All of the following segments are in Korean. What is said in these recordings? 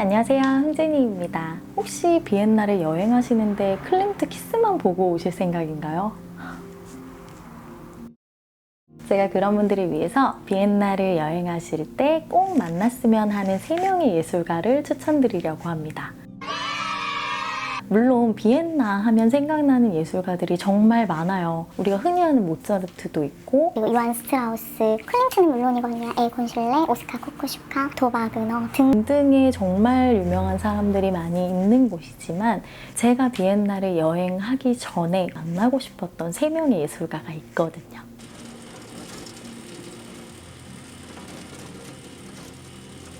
안녕하세요, 흥진이입니다. 혹시 비엔나를 여행하시는데 클림트 키스만 보고 오실 생각인가요? 제가 그런 분들을 위해서 비엔나를 여행하실 때 꼭 만났으면 하는 3명의 예술가를 추천드리려고 합니다. 물론 비엔나 하면 생각나는 예술가들이 정말 많아요. 우리가 흔히 아는 모차르트도 있고, 그리고 요한 스트라우스, 클림트는 물론이거든요. 에곤 실레, 오스카 코코슈카, 도바그너 등등의 정말 유명한 사람들이 많이 있는 곳이지만, 제가 비엔나를 여행하기 전에 만나고 싶었던 3명의 예술가가 있거든요.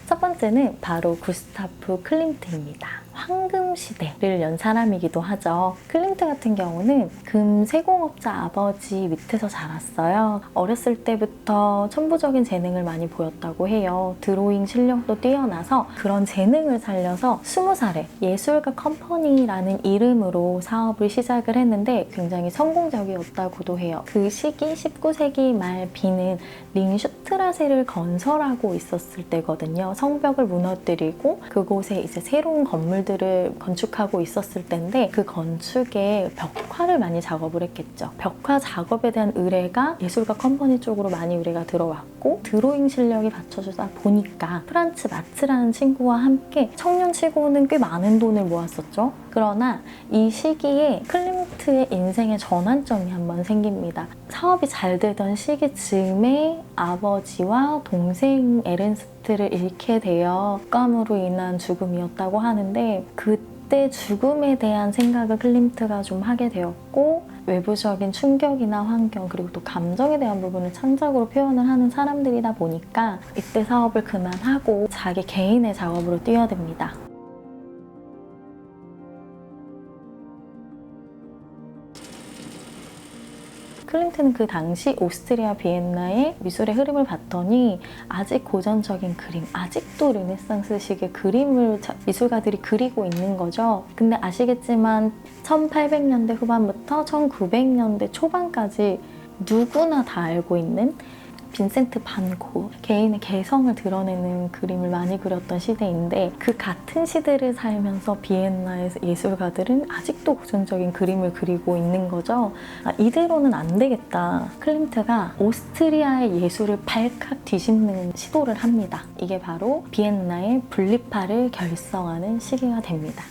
첫 번째는 바로 구스타프 클림트입니다. 황금시대를 연 사람이기도 하죠. 클림트 같은 경우는 금세공업자 아버지 밑에서 자랐어요. 어렸을 때부터 천부적인 재능을 많이 보였다고 해요. 드로잉 실력도 뛰어나서 그런 재능을 살려서 20살에 예술가 컴퍼니라는 이름으로 사업을 시작을 했는데 굉장히 성공적이었다고도 해요. 그 시기 19세기 말 비는 링슈트라세를 건설하고 있었을 때거든요. 성벽을 무너뜨리고 그곳에 이제 새로운 건물들을 건축하고 있었을 때인데 그 건축에 벽화를 많이 작업을 했겠죠. 벽화 작업에 대한 의뢰가 예술가 컴퍼니 쪽으로 많이 의뢰가 들어왔고 드로잉 실력이 받쳐주다 보니까 프란츠 마츠라는 친구와 함께 청년치고는 꽤 많은 돈을 모았었죠. 그러나 이 시기에 클림트의 인생의 전환점이 한번 생깁니다. 사업이 잘 되던 시기 즈음에 아버지와 동생 에른스트를 잃게 되어 독감으로 인한 죽음이었다고 하는데 그때 죽음에 대한 생각을 클림트가 좀 하게 되었고 외부적인 충격이나 환경 그리고 또 감정에 대한 부분을 창작으로 표현을 하는 사람들이다 보니까 이때 사업을 그만하고 자기 개인의 작업으로 뛰어듭니다. 클림트는 그 당시 오스트리아 비엔나의 미술의 흐름을 봤더니 아직 고전적인 그림, 아직도 르네상스식의 그림을 미술가들이 그리고 있는 거죠. 근데 아시겠지만 1800년대 후반부터 1900년대 초반까지 누구나 다 알고 있는 빈센트 반 고 개인의 개성을 드러내는 그림을 많이 그렸던 시대인데 그 같은 시대를 살면서 비엔나의 예술가들은 아직도 고전적인 그림을 그리고 있는 거죠. 이대로는 안 되겠다. 클림트가 오스트리아의 예술을 발칵 뒤집는 시도를 합니다. 이게 바로 비엔나의 분리파를 결성하는 시기가 됩니다.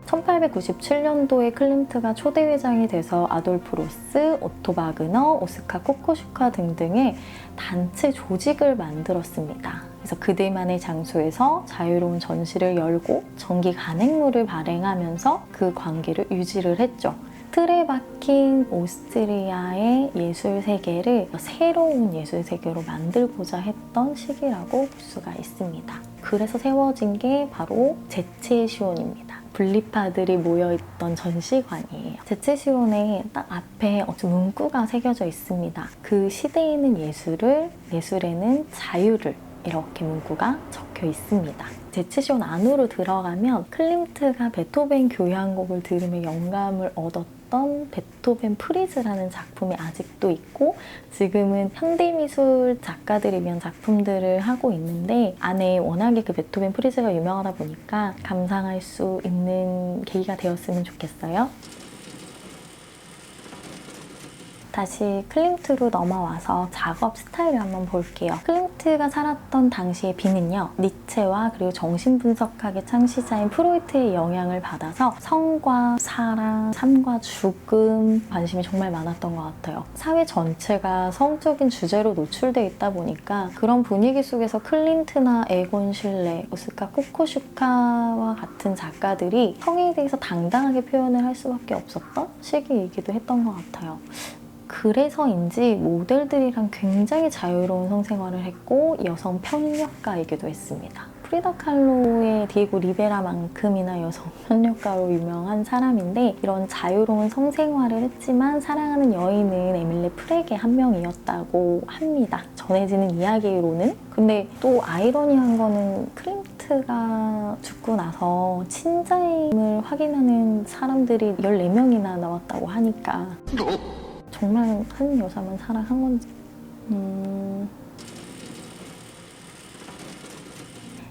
1897년도에 클림트가 초대회장이 돼서 아돌프 로스, 오토 바그너, 오스카 코코슈카 등등의 단체 조직을 만들었습니다. 그래서 그들만의 장소에서 자유로운 전시를 열고 정기 간행로를 발행하면서 그 관계를 유지를 했죠. 틀에 박힌 오스트리아의 예술 세계를 새로운 예술 세계로 만들고자 했던 시기라고 볼 수가 있습니다. 그래서 세워진 게 바로 제체시온입니다. 분리파들이 모여있던 전시관이에요. 제체시온의 딱 앞에 문구가 새겨져 있습니다. 그 시대에는 예술에는 자유를 이렇게 문구가 적혀 있습니다. 제체시온 안으로 들어가면 클림트가 베토벤 교향곡을 들으며 영감을 얻었던 베토벤 프리즈라는 작품이 아직도 있고 지금은 현대미술 작가들이 위한 작품들을 하고 있는데 안에 워낙에 그 베토벤 프리즈가 유명하다 보니까 감상할 수 있는 계기가 되었으면 좋겠어요. 다시 클림트로 넘어와서 작업 스타일을 한번 볼게요. 클림트가 살았던 당시의 비는요. 니체와 그리고 정신분석학의 창시자인 프로이트의 영향을 받아서 성과 사랑, 삶과 죽음 관심이 정말 많았던 것 같아요. 사회 전체가 성적인 주제로 노출되어 있다 보니까 그런 분위기 속에서 클림트나 에곤 실레, 오스카 코코슈카와 같은 작가들이 성에 대해서 당당하게 표현을 할 수밖에 없었던 시기이기도 했던 것 같아요. 그래서인지 모델들이랑 굉장히 자유로운 성생활을 했고 여성 편력가이기도 했습니다. 프리다 칼로의 디에고 리베라만큼이나 여성 편력가로 유명한 사람인데 이런 자유로운 성생활을 했지만 사랑하는 여인은 에밀레 프렉의 한 명이었다고 합니다. 전해지는 이야기로는. 근데 또 아이러니한 거는 클림트가 죽고 나서 친자임을 확인하는 사람들이 14명이나 나왔다고 하니까 정말 한 여자만 사랑한 건지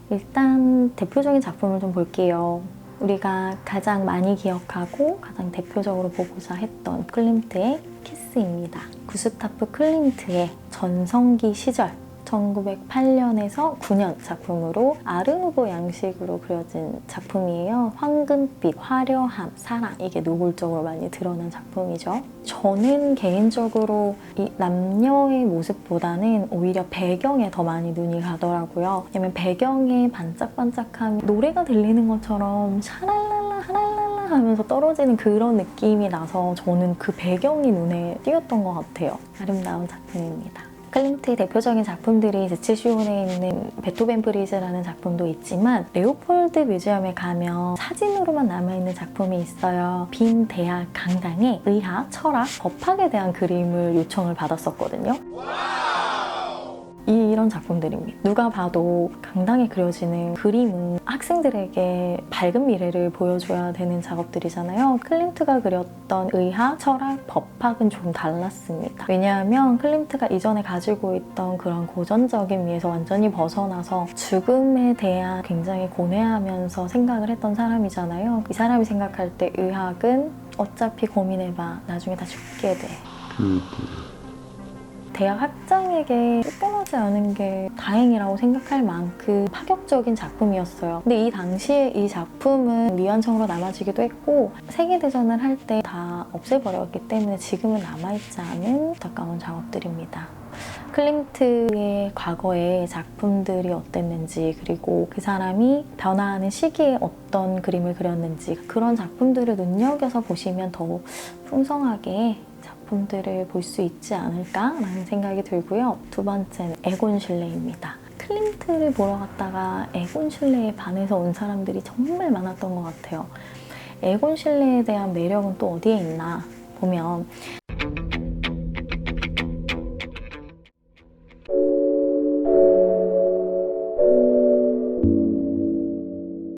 일단 대표적인 작품을 좀 볼게요. 우리가 가장 많이 기억하고 가장 대표적으로 보고자 했던 클림트의 키스입니다. 구스타프 클림트의 전성기 시절 1908년에서 9년 작품으로 아르누보 양식으로 그려진 작품이에요. 황금빛, 화려함, 사랑 이게 노골적으로 많이 드러난 작품이죠. 저는 개인적으로 이 남녀의 모습보다는 오히려 배경에 더 많이 눈이 가더라고요. 왜냐면 배경에 반짝반짝한 노래가 들리는 것처럼 샤랄랄라 하랄랄라 하면서 떨어지는 그런 느낌이 나서 저는 그 배경이 눈에 띄었던 것 같아요. 아름다운 작품입니다. 클림트의 대표적인 작품들이 제치슈온에 있는 베토벤 브리즈라는 작품도 있지만 레오폴드 뮤지엄에 가면 사진으로만 남아있는 작품이 있어요. 빈 대학 강당에 의학, 철학, 법학에 대한 그림을 요청을 받았었거든요. 이런 작품들입니다. 누가 봐도 강당에 그려지는 그림은 학생들에게 밝은 미래를 보여줘야 되는 작업들이잖아요. 클림트가 그렸던 의학, 철학, 법학은 좀 달랐습니다. 왜냐하면 클림트가 이전에 가지고 있던 그런 고전적인 미에서 완전히 벗어나서 죽음에 대한 굉장히 고뇌하면서 생각을 했던 사람이잖아요. 이 사람이 생각할 때 의학은 어차피 고민해봐. 나중에 다 죽게 돼. 대학 학장에게 쫓겨나지 않은 게 다행이라고 생각할 만큼 파격적인 작품이었어요. 근데 이 당시에 이 작품은 미완성으로 남아지기도 했고 세계대전을 할 때 다 없애버렸기 때문에 지금은 남아있지 않은 안타까운 작업들입니다. 클림트의 과거의 작품들이 어땠는지 그리고 그 사람이 변화하는 시기에 어떤 그림을 그렸는지 그런 작품들을 눈여겨서 보시면 더 풍성하게 작품들을 볼 수 있지 않을까라는 생각이 들고요. 두 번째는 에곤 슐레입니다. 클림트를 보러 갔다가 에곤 슐레에 반해서 온 사람들이 정말 많았던 것 같아요. 에곤 슐레에 대한 매력은 또 어디에 있나 보면